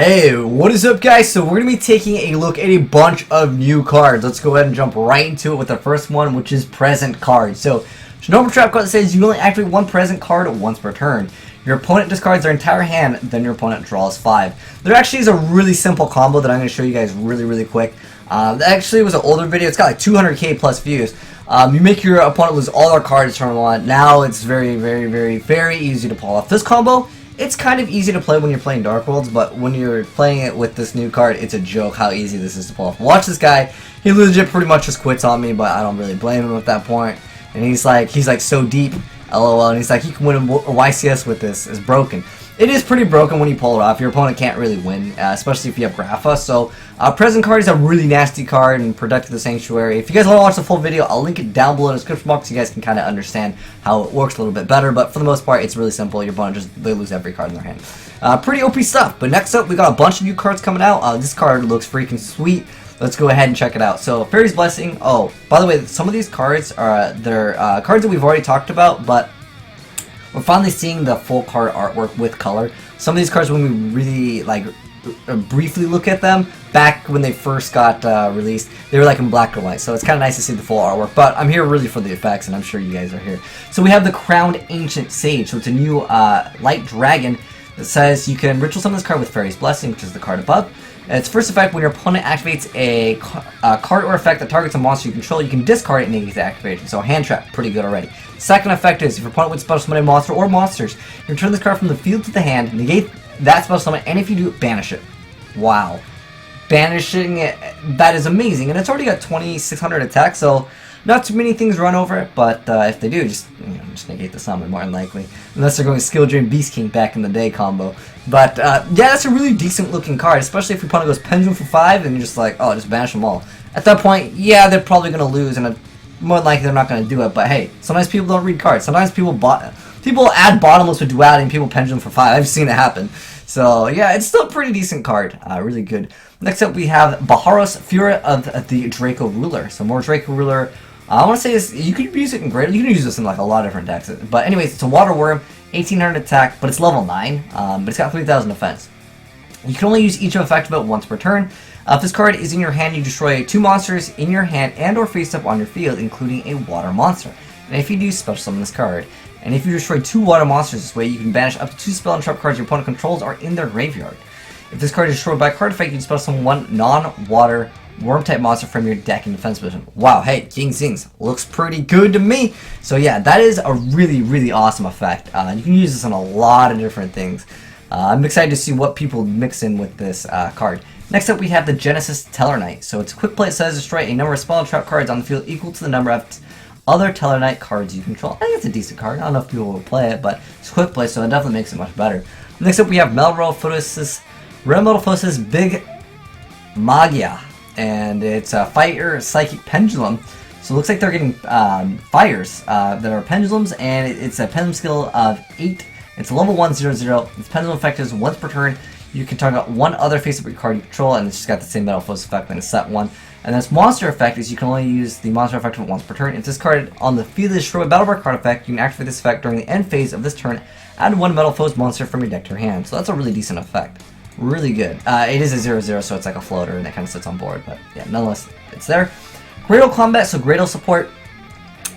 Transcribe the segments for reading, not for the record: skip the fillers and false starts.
Hey, what is up guys? So we're going to be taking a look at a bunch of new cards. Let's go ahead and jump right into it with the first one, which is present cards. So normal trap card says you only activate one present card once per turn. Your opponent discards their entire hand, then your opponent draws 5. There actually is a really simple combo that I'm going to show you guys really quick. Actually, it was an older video. It's got like 200k plus views. You make your opponent lose all their cards turn 1. Now it's very easy to pull off this combo. It's kind of easy to play when you're playing Dark Worlds, but when you're playing it with this new card, it's a joke how easy this is to pull off. Watch this guy. He legit pretty much just quits on me, but I don't really blame him at that point. And he's like so deep, LOL, and he's like, he can win a YCS with this. It's broken. It is pretty broken when you pull it off. Your opponent can't really win, especially if you have Grapha. So, present card is a really nasty card and Protect the Sanctuary. If you guys want to watch the full video, I'll link it down below in the description box so you guys can kind of understand how it works a little bit better. But for the most part, it's really simple. Your opponent they lose every card in their hand. Pretty OP stuff. But next up, we got a bunch of new cards coming out. This card looks freaking sweet. Let's go ahead and check it out. So, Fairy's Blessing. Oh, by the way, some of these cards are cards that we've already talked about, but we're finally seeing the full card artwork with color. Some of these cards, when we really briefly look at them, back when they first got released, they were like in black and white. So it's kind of nice to see the full artwork. But I'm here really for the effects, and I'm sure you guys are here. So we have the Crowned Ancient Sage. So it's a new light dragon that says you can ritual summon this card with Fairy's Blessing, which is the card above. And its first effect, when your opponent activates a card or effect that targets a monster you control, you can discard it and negate the activation. So hand trap, pretty good already. Second effect is, if your opponent would special summon a monster or monsters, you return this card from the field to the hand, negate that special summon, and if you do, banish it. Wow. Banishing it, that is amazing. And it's already got 2600 attack, so not too many things run over it, but if they do, just negate the summon, more than likely. Unless they're going Skill Drain Beast King back in the day combo. But yeah, that's a really decent looking card, especially if your opponent goes Pendulum for 5 and you're just like, oh, just banish them all. At that point, yeah, they're probably going to lose, and more than likely they're not going to do it, but hey, sometimes people don't read cards. Sometimes people add Bottomless with Duality and people Pendulum for 5. I've seen it happen. So yeah, it's still a pretty decent card. Really good. Next up we have Baharos, Fury of the Draco Ruler. So more Draco Ruler. I want to say this, you could use it in Great. You can use this in like a lot of different decks. But anyways, it's a Water Worm, 1800 attack, but it's level 9. But it's got 3000 defense. You can only use each effect of it once per turn. If this card is in your hand, you destroy 2 monsters in your hand and or face up on your field, including a water monster. And if you do, special summon this card. And if you destroy 2 water monsters this way, you can banish up to 2 spell and trap cards your opponent controls are in their graveyard. If this card is destroyed by a card effect, you can special summon 1 non-water worm-type monster from your deck in defense position. Wow, hey, King Zings looks pretty good to me. So yeah, that is a really awesome effect. You can use this on a lot of different things. I'm excited to see what people mix in with this card. Next up, we have the Genesis Tellarknight. So it's a quick play. It says destroy a number of spell and trap cards on the field equal to the number of other Tellarknight cards you control. I think it's a decent card. I don't know if people will play it, but it's a quick play, so it definitely makes it much better. Next up, we have Metalfoes' Big Magia. And it's a Fire Psychic Pendulum. So it looks like they're getting fires that are pendulums, and it's a pendulum skill of 8. It's a level 1/0/0. Its pendulum effect is once per turn. You can target one other face-up card you control, and it's just got the same Metalfoes effect than a set one. And this monster effect is you can only use the monster effect once per turn. If this card on the field is destroyed by Battle Bar card effect, you can activate this effect during the end phase of this turn. Add 1 Metalfoes monster from your deck to your hand. So that's a really decent effect. Really good. It is a 0/0, so it's like a floater, and it kind of sits on board. But yeah, nonetheless, it's there. Gradle Combat, so Gradle support.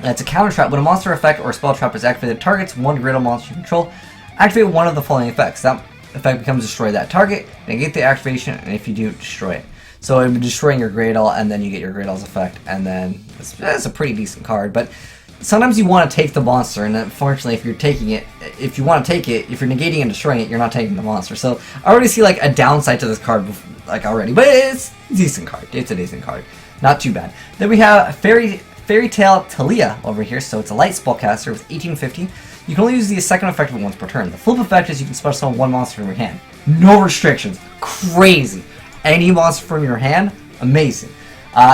It's a counter trap. When a monster effect or spell trap is activated, targets 1 Gradle monster you control. Activate one of the following effects. That effect becomes destroy that target, negate the activation, and if you do, destroy it. So it would be destroying your Gradle, and then you get your Gradle's effect, and then it's a pretty decent card. But sometimes you want to take the monster, and unfortunately, if you're taking it, if you want to take it, if you're negating and destroying it, you're not taking the monster. So I already see like a downside to this card, like already, but it's a decent card. It's a decent card, not too bad. Then we have Fairy Tale Talia over here. So it's a light spellcaster with 1850. You can only use the second effect of it once per turn. The flip effect is you can special summon 1 monster from your hand. No restrictions. Crazy. Any monster from your hand, amazing.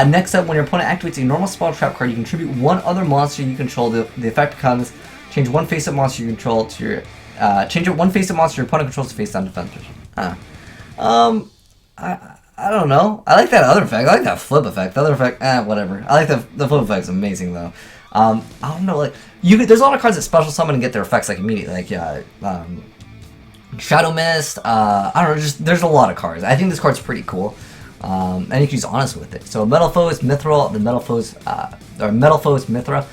Next up, when your opponent activates a normal spell trap card, you contribute 1 other monster you control. The effect becomes change 1 face-up monster you control to your change it 1 face-up monster your opponent controls to face-down defense position. I don't know. I like that other effect. I like that flip effect. The other effect, whatever. I like the flip effect's amazing though. I don't know, like there's a lot of cards that special summon and get their effects like immediately. Like Shadow Mist, I don't know, just there's a lot of cards. I think this card's pretty cool. And you can use honest with it. So Metalfoes, Mithril, the Metalfoes, or Metalfoes, Mithril.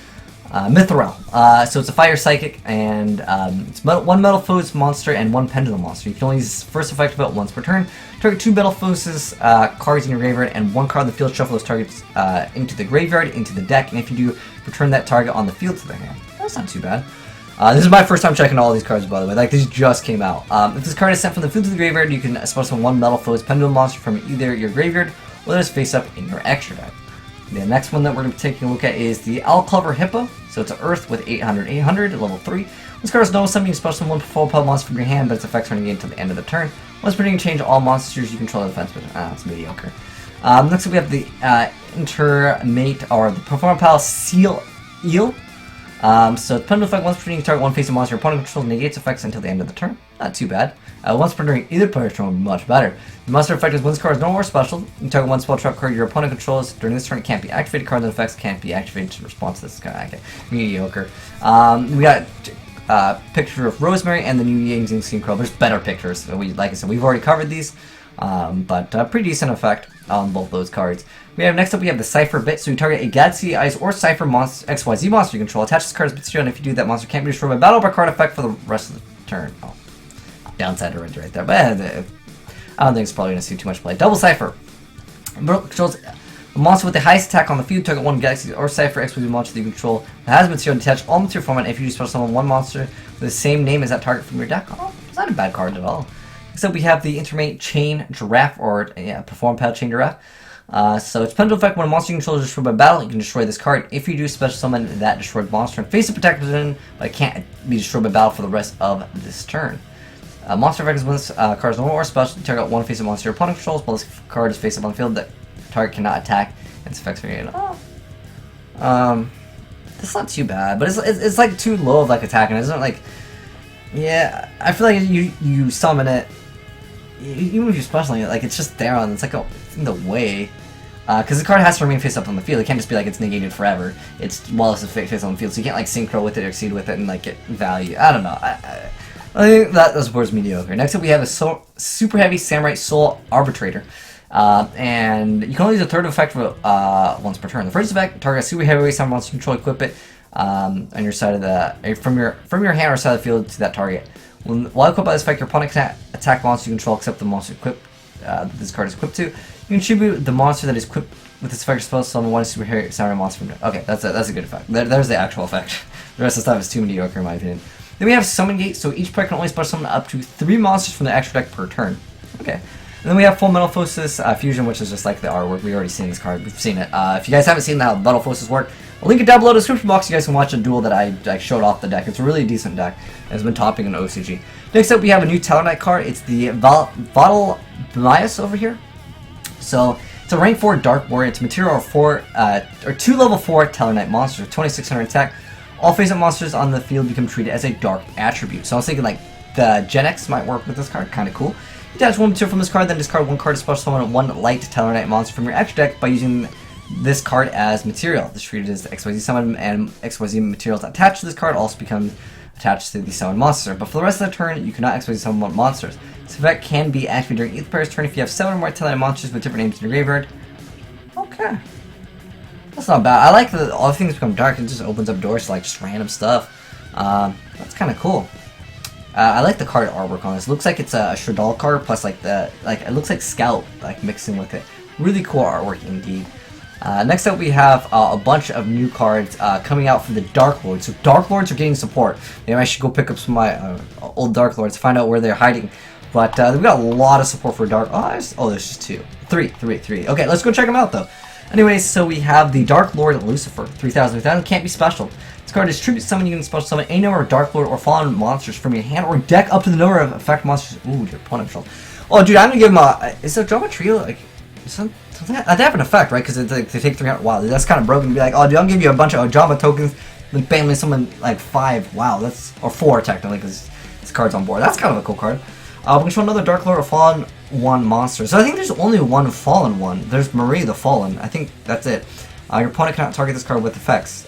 So it's a fire psychic, and it's one Metalfoes monster and one pendulum monster. You can only use first effect about once per turn. Target 2 Metalfoes cards in your graveyard, and 1 card on the field. Shuffle those targets into the graveyard, into the deck, and if you do, return that target on the field to their hand. That's not too bad. This is my first time checking all these cards, by the way. Like, these just came out. If this card is sent from the field to the graveyard, you can special one Metalfoes pendulum monster from either your graveyard or let us face up in your extra deck. The next one that we're going to be taking a look at is the Alclover Hippo. So it's an Earth with 800, level 3. This card is no summon, you special one full pub monster from your hand, but its effects are negated until the end of the turn. Once per turn, you can change all monsters you control the defense, but it's mediocre. Next up, we have the Intermate, or the Performance Pal Seal Eel. So it's pendulum effect, once per turn, you target one face of monster your opponent controls, negates effects until the end of the turn. Not too bad. Once per turn, either player's turn would be much better. The monster effect is when this card is no more special. You target one spell trap card your opponent controls. During this turn, it can't be activated. Cards and effects can't be activated in response to this kind of mediocre. We got picture of Rosemary and the new Yangzing Steam Crow. There's better pictures. So like I said, we've already covered these, but pretty decent effect on both those cards. Next up we have the Cipher bit. So you target a Galaxy Ice or Cipher monster, XYZ monster you control. Attach this card as bit and if you do, that monster can't be destroyed by battle by card effect for the rest of the turn. Oh, downside already right there, but I don't think it's probably going to see too much play. Double Cipher controls a monster with the highest attack on the field. Target one Galaxy or Cipher XYZ monster that you control that has material detached all material format. If you special summon one monster with the same name as that target from your deck, oh, it's not a bad card at all. Next up we have the Intermate Chain Giraffe, or Perform Pal Chain Giraffe. So it's pendulum effect, when a monster you control is destroyed by battle, you can destroy this card. If you do, special summon that destroyed monster and face the protect position, but it can't be destroyed by battle for the rest of this turn. Monster effect is when this card is normal or special, you target one face of monster your opponent controls, while this card is face up on the field, that target cannot attack, and its effects are negated. That's not too bad, but it's like too low of like attack, and it's not like, yeah, I feel like you summon it, even if you're specialing it, like it's just there on, it's like it's in the way. Because the card has to remain face up on the field. It can't just be like it's negated forever. It's while it's face on the field, so you can't like synchro with it or exceed with it and like get value. I don't know. I think that supports mediocre. Next up, we have a super heavy Samurai Soul Arbitrator, and you can only use a third effect for once per turn. The first effect, target a super heavyweight summon monster you control, equip it on your side of the from your hand or side of the field to that target. While equipped by this effect, your opponent can attack monster you control except the monster equipped this card is equipped to. You can tribute the monster that is equipped with this effect supposed to summon one super samurai monster from deck. Okay, that's a good effect. There's the actual effect. The rest of the stuff is too mediocre in my opinion. Then we have Summon Gate, so each player can only special summon up to 3 monsters from the extra deck per turn. Okay. And then we have Full Metalfoes Fusion, which is just like the artwork. We've already seen this card. We've seen it. If you guys haven't seen how Metalfoes work, I'll link it down below in the description box. You guys can watch a duel that I showed off the deck. It's a really decent deck. It's been topping in OCG. Next up, we have a new Tellar card. It's the Azneyes over here. So it's a rank 4 Dark Warrior. It's material 4 or 2 level 4 Tellar monsters, 2600 attack. All face-up monsters on the field become treated as a dark attribute. So I was thinking like the Gen X might work with this card, kind of cool. You attach one material from this card, then discard one card to special summon one light Tellar monster from your extra deck by using this card as material. This is treated as the XYZ summon, and XYZ materials attached to this card also become attached to the summon monster. But for the rest of the turn, you cannot XYZ summon monsters. This effect can be activated during each player's turn if you have 7 or more Tellar monsters with different names in your graveyard. Okay. That's not bad. I like that all things become dark. It just opens up doors to like just random stuff. That's kind of cool. I like the card artwork on this. It looks like it's a Shredal card plus like it looks like Scout like mixing with it. Really cool artwork indeed. Next up we have a bunch of new cards coming out from the Dark Lords. So Dark Lords are getting support. Maybe I should go pick up some of my old Dark Lords to find out where they're hiding. But we got a lot of support for Dark. There's just 2. 3. Okay, let's go check them out though. Anyways, so we have the Dark Lord Lucifer, 3000. Can't be special. This card is tribute summon. You can special summon any number of Dark Lord or Fallen monsters from your hand or deck up to the number of effect monsters. Ooh, your opponent control. Oh, dude, I'm gonna give him a. Is a drama trio like? They have an effect, right? Because they take 300. Wow, that's kind of broken. To be like, oh, dude, I'm gonna give you a bunch of Java tokens, then bam, someone like 5. Wow, that's or 4 technically because this card's on board. That's kind of a cool card. We're gonna show another Dark Lord or Fallen one monster. So I think there's only one Fallen one. There's Marie the Fallen. I think that's it. Your opponent cannot target this card with effects.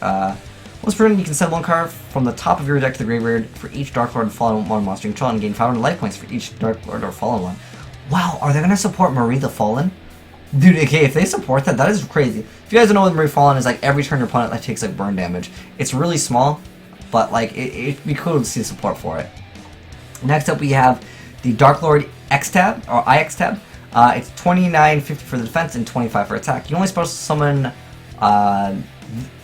Once per turn, you can send one card from the top of your deck to the graveyard for each Dark Lord or Fallen one monster you control and gain 500 life points for each Dark Lord or Fallen one. Wow, are they going to support Marie the Fallen? Dude, okay, if they support that, that is crazy. If you guys don't know what Marie Fallen is, like, every turn your opponent like takes like burn damage. It's really small, but like it'd be cool to see support for it. Next up, we have the Dark Lord X tab or IX tab. It's 29.50 for the defense and 25 for attack. You can only supposed to summon her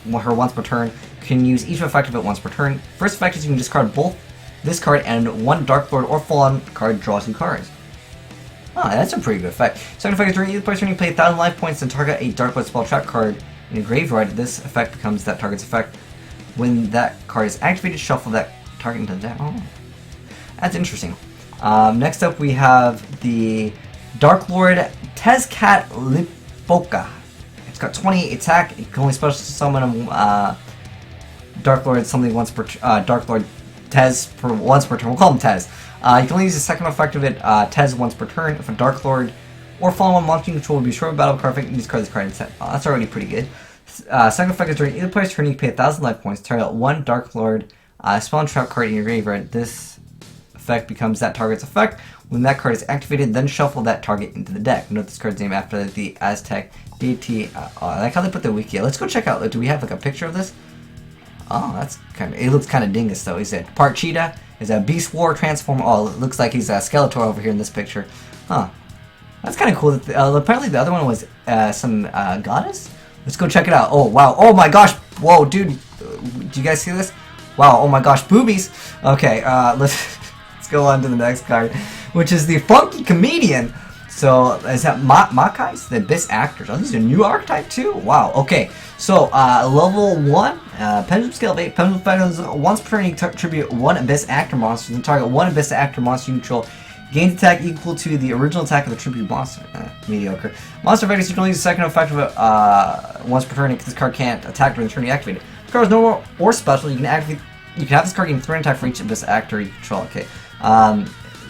once per turn. You can use each effect of it once per turn. First effect is you can discard both this card and one Dark Lord or Fallen card, draw 2 cards. Oh, that's a pretty good effect. Second effect is during either player's turn you play 1,000 life points and target a Dark Lord spell trap card in your graveyard. This effect becomes that target's effect. When that card is activated, shuffle that target into the deck. Oh, that's interesting. Next up, we have the Dark Lord Tezcat Lipoka. It's got 20 attack. You can only special summon a Dark Lord something once per Dark Lord Tez once per turn. We'll call him Tez. You can only use the second effect of it, Tez once per turn. If a Dark Lord or Fallen one monster you control will be short of battle card effect, you discard this card instead. Oh, that's already pretty good. Second effect is during either player's turn, you can pay 1,000 life points, target one Dark Lord spell and trap card in your graveyard. This effect becomes that target's effect. When that card is activated, then shuffle that target into the deck. Note this card's name after the Aztec deity. I like how they put the wiki. Let's go check out. Do we have like a picture of this? Oh, that's kind of. It looks kind of dingus though. He said part cheetah. Is a Beast War transform. Oh, it looks like he's a Skeletor over here in this picture. Huh. That's kind of cool. Apparently the other one was some goddess. Let's go check it out. Oh, wow. Oh my gosh. Whoa, dude. Do you guys see this? Wow. Oh my gosh. Boobies. Okay, let's go on to the next card, which is the Funky Comedian. So, is that Makai's? The Abyss Actors. Oh, these are a new archetype too? Wow. Okay. So, level 1, Pendulum Scale of 8. Pendulum Pendulums, once per turn you tribute one Abyss Actor monster, then target one Abyss Actor monster you control. Gains attack equal to the original attack of the tribute monster. Mediocre. Monster effects, you can only use the second effect of it once per turn if this card can't attack during the turn you activate it. If the card is normal or special, you can have this card gain 3 attack for each Abyss Actor you control. Okay.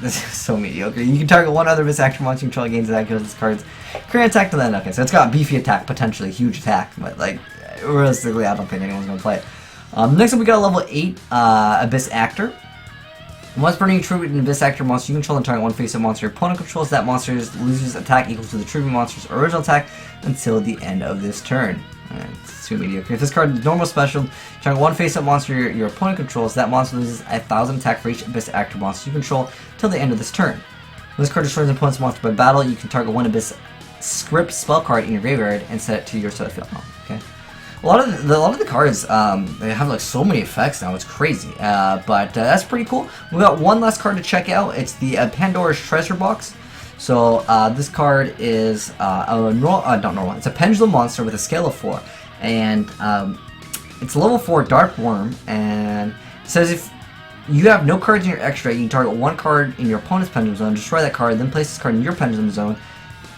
This is so mediocre. You can target one other Abyss Actor monster you control gains attack because this card's current attack to then. Okay, so it's got beefy attack, potentially huge attack, but like realistically, I don't think anyone's gonna play it. Next up, we got a level 8 Abyss Actor. Once per turn, you tribute an Abyss Actor monster you control and target one face-up monster your opponent controls. That monster loses attack equal to the tribute monster's original attack until the end of this turn. It's too mediocre. If this card is normal special, target one face-up monster your opponent controls. That monster loses 1,000 attack for each Abyss Actor monster you control till the end of this turn. When this card destroys an opponent's monster by battle, you can target one Abyss script spell card in your graveyard and set it to your set field. Oh, okay. A lot of the cards they have like so many effects now. It's crazy, but that's pretty cool. We got one last card to check out. It's the Pandora's Treasure Box. So this card is it's a pendulum monster with a scale of 4, and it's level 4 Dark Worm, and it says if you have no cards in your extra, you can target one card in your opponent's pendulum zone, destroy that card, then place this card in your pendulum zone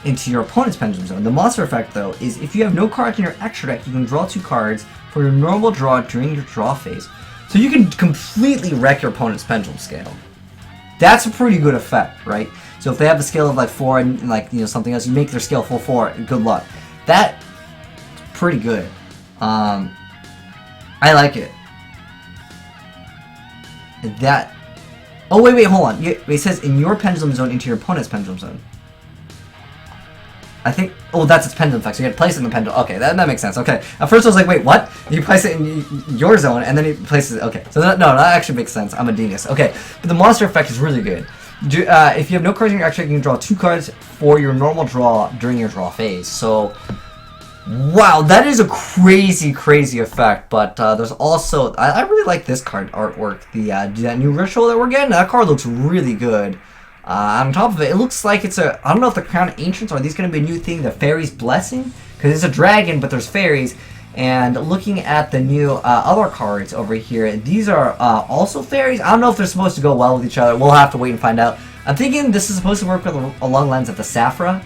into your opponent's pendulum zone. The monster effect though is if you have no cards in your extra deck, you can draw 2 cards for your normal draw during your draw phase. So you can completely wreck your opponent's pendulum scale. That's a pretty good effect, right? So if they have a scale of like 4 and like something else, you make their scale full 4. Good luck. That's pretty good. I like it. That. Oh wait, hold on. It says in your pendulum zone into your opponent's pendulum zone. I think. Oh, that's its pendulum effect. So you had to place it in the pendulum. Okay, that makes sense. Okay. At first I was like, wait, what? You place it in your zone and then you place it. Okay. So that actually makes sense. I'm a genius. Okay. But the monster effect is really good. If you have no cards in your extra, you can draw 2 cards for your normal draw during your draw phase. So, wow, that is a crazy effect. But there's also, I really like this card artwork. That new ritual that we're getting. That card looks really good. On top of it, it looks like it's a, I don't know if the Crown of Ancients, or are these going to be a new thing, the Fairy's Blessing? Because it's a dragon, but there's fairies. And looking at the new other cards over here, these are also fairies. I don't know if they're supposed to go well with each other. We'll have to wait and find out. I'm thinking this is supposed to work with along lines of the Saphra,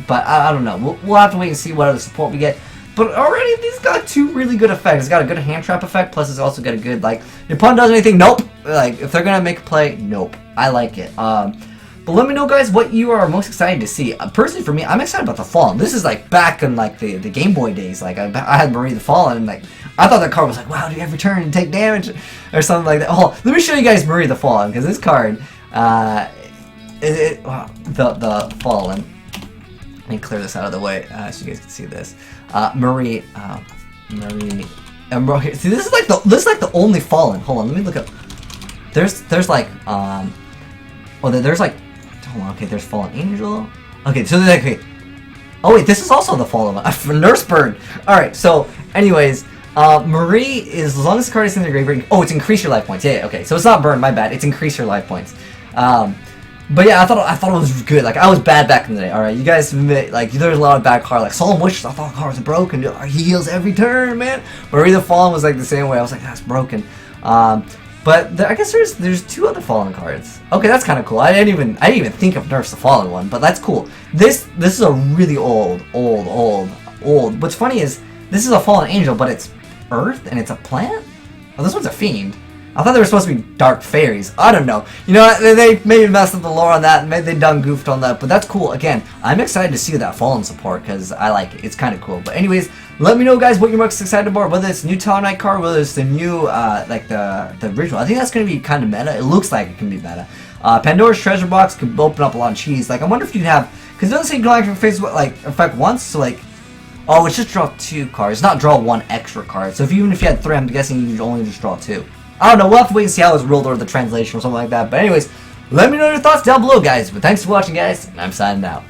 but I don't know. We'll have to wait and see what other support we get. But already, these got 2 really good effects. It's got a good hand trap effect, plus it's also got a good, like, your opponent does anything, nope. Like, if they're going to make a play, nope. I like it. But let me know, guys, what you are most excited to see. Personally, for me, I'm excited about the Fallen. This is like back in like the Game Boy days. Like I had Marie the Fallen, and like I thought that card was like, wow, do you every turn and take damage or something like that. Oh, let me show you guys Marie the Fallen, because this card, the Fallen. Let me clear this out of the way so you guys can see this. Marie. See, this is like the only Fallen. Hold on, let me look up. There's like there's like, hold on, okay, there's Fallen Angel. Okay, so okay. Oh wait, this is also the Fallen one. Nurse Bird. All right, so anyways, Marie is, as long as the card is in the graveyard. Oh, it's increase your life points. Yeah, okay, so it's not burn. My bad. It's increase your life points. But yeah, I thought it was good. Like, I was bad back in the day. All right, you guys admit, like, there's a lot of bad cards. Like Solemn Wishes, I thought cards were broken. He heals every turn, man. Marie the Fallen was like the same way. I was like, that's broken. But I guess there's 2 other Fallen cards. Okay, that's kind of cool. I didn't even think of Nerf's the Fallen one, but that's cool. This is a really old. What's funny is this is a Fallen Angel, but it's Earth and it's a plant. Oh, this one's a Fiend. I thought they were supposed to be Dark Fairies. I don't know. You know, they maybe messed up the lore on that, maybe they done goofed on that, but that's cool. Again, I'm excited to see that Fallen support because I like it. It's kind of cool. But anyways, let me know, guys, what you're most excited about. Whether it's the new Tellar card, whether it's the new like the original. I think that's gonna be kind of meta. It looks like it can be meta. Pandora's Treasure Box could open up a lot of cheese. Like, I wonder if you'd have, because it doesn't say dual action phase like effect once, so like, oh, it's just draw 2 cards, not draw 1 extra card. So even if you had 3, I'm guessing you'd only just draw 2. I don't know, we'll have to wait and see how it's rolled or the translation or something like that. But anyways, let me know your thoughts down below, guys. But thanks for watching, guys, and I'm signing out.